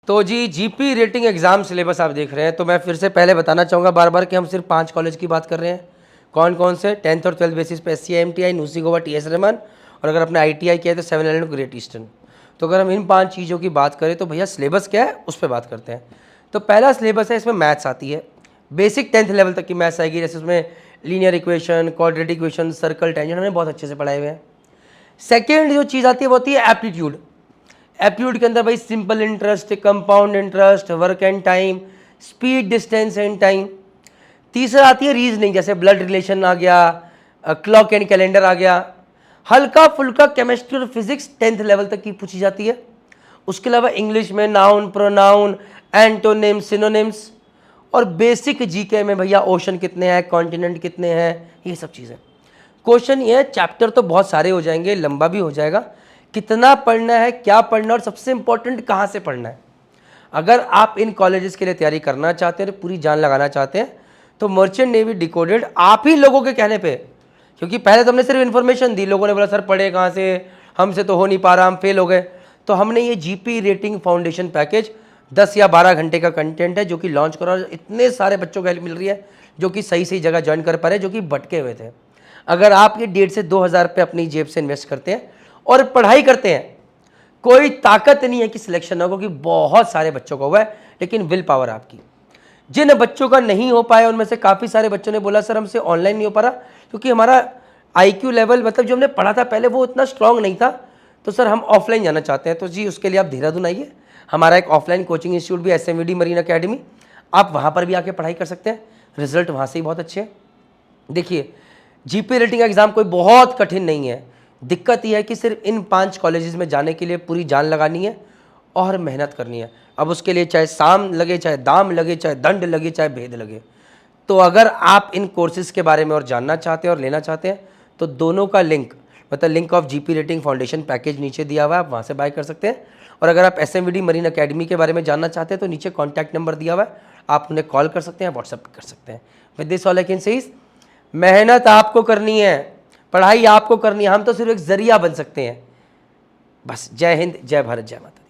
तो जी GP rating exam syllabus आप देख रहे हैं, तो मैं फिर से पहले बताना चाहूँगा बार बार कि हम सिर्फ 5 कॉलेज की बात कर रहे हैं। कौन कौन से? 10th और 12th बेसिस पे SCIMTI, न्यूसी गोवा, TS रहमान, और अगर अपने ITI किया है तो 711 ग्रेट ईस्टर्न। तो अगर हम इन 5 चीज़ों की बात करें तो भैया सिलेबस क्या है उस पर बात करते हैं। तो पहला सिलेबस है, इसमें मैथ्स आती है, बेसिक 10th लेवल तक की मैथ्स आएगी, जैसे उसमें linear equation, quadratic equation, circle, tangent हमने बहुत अच्छे से पढ़ाए हुए हैं। सेकेंड जो चीज़ आती है वो होती है एप्टीट्यूड। एप्टीट्यूड के अंदर भाई simple interest, compound interest, work and time, speed, distance and time. तीसरा आती है रीजनिंग, जैसे ब्लड रिलेशन आ गया, क्लॉक एंड कैलेंडर आ गया। हल्का फुल्का केमिस्ट्री और फिजिक्स 10th लेवल तक की पूछी जाती है। उसके अलावा इंग्लिश में नाउन, प्रोनाउन, एंटोनिम्स, सिनोनिम्स, और बेसिक जीके में भैया ओशन कितने हैं, कॉन्टिनेंट कितने हैं, ये सब चीज़ें। क्वेश्चन ये है, चैप्टर तो बहुत सारे हो जाएंगे, लंबा भी हो जाएगा, कितना पढ़ना है, क्या पढ़ना है, और सबसे इंपॉर्टेंट कहाँ से पढ़ना है। अगर आप इन कॉलेजेस के लिए तैयारी करना चाहते हैं, पूरी जान लगाना चाहते हैं, तो मर्चेंट नेवी डिकोडेड आप ही लोगों के कहने पे, क्योंकि पहले तो हमने सिर्फ इन्फॉर्मेशन दी, लोगों ने बोला सर पढ़े कहाँ से, हमसे तो हो नहीं पा रहा, हम फेल हो गए, तो हमने ये जीपी रेटिंग फाउंडेशन पैकेज 10 या 12 घंटे का कंटेंट है जो कि लॉन्च करा। इतने सारे बच्चों को हेल्प मिल रही है जो कि सही सही जगह ज्वाइन कर पा रहे हैं, जो कि भटके हुए थे। अगर आप ये 1.5 से 2,000 रुपये अपनी जेब से इन्वेस्ट करते हैं और पढ़ाई करते हैं, कोई ताकत नहीं है कि सिलेक्शन ना हो, क्योंकि बहुत सारे बच्चों को हुआ है, लेकिन विल पावर आपकी। जिन बच्चों का नहीं हो पाया उनमें से काफ़ी सारे बच्चों ने बोला सर हमसे ऑनलाइन नहीं हो पा रहा, क्योंकि हमारा IQ लेवल, मतलब जो हमने पढ़ा था पहले वो इतना स्ट्रांग नहीं था, तो सर हम ऑफलाइन जाना चाहते हैं। तो जी उसके लिए आप देहरादून आइए, हमारा एक ऑफलाइन कोचिंग इंस्टीट्यूट भी SMVD मरीन अकेडमी, आप वहाँ पर भी आके पढ़ाई कर सकते हैं, रिजल्ट वहाँ से ही बहुत अच्छे हैं। देखिए जीपी रेटिंग का एग्ज़ाम कोई बहुत कठिन नहीं है, दिक्कत यह है कि सिर्फ इन 5 कॉलेजेस में जाने के लिए पूरी जान लगानी है और मेहनत करनी है। अब उसके लिए चाहे साम लगे, चाहे दाम लगे, चाहे दंड लगे, चाहे भेद लगे। तो अगर आप इन कोर्सेज़ के बारे में और जानना चाहते हैं और लेना चाहते हैं, तो दोनों का लिंक, मतलब link of GP rating foundation package नीचे दिया हुआ है, आप वहाँ से बाय कर सकते हैं। और अगर आप SMVD मरीन अकेडमी के बारे में जानना चाहते हैं तो नीचे कॉन्टैक्ट नंबर दिया हुआ है, आप उन्हें कॉल कर सकते हैं, व्हाट्सअप कर सकते हैं। With this all I can say, मेहनत आपको करनी है, पढ़ाई आपको करनी है, हम तो सिर्फ एक जरिया बन सकते हैं। बस जय हिंद, जय भारत, जय माता।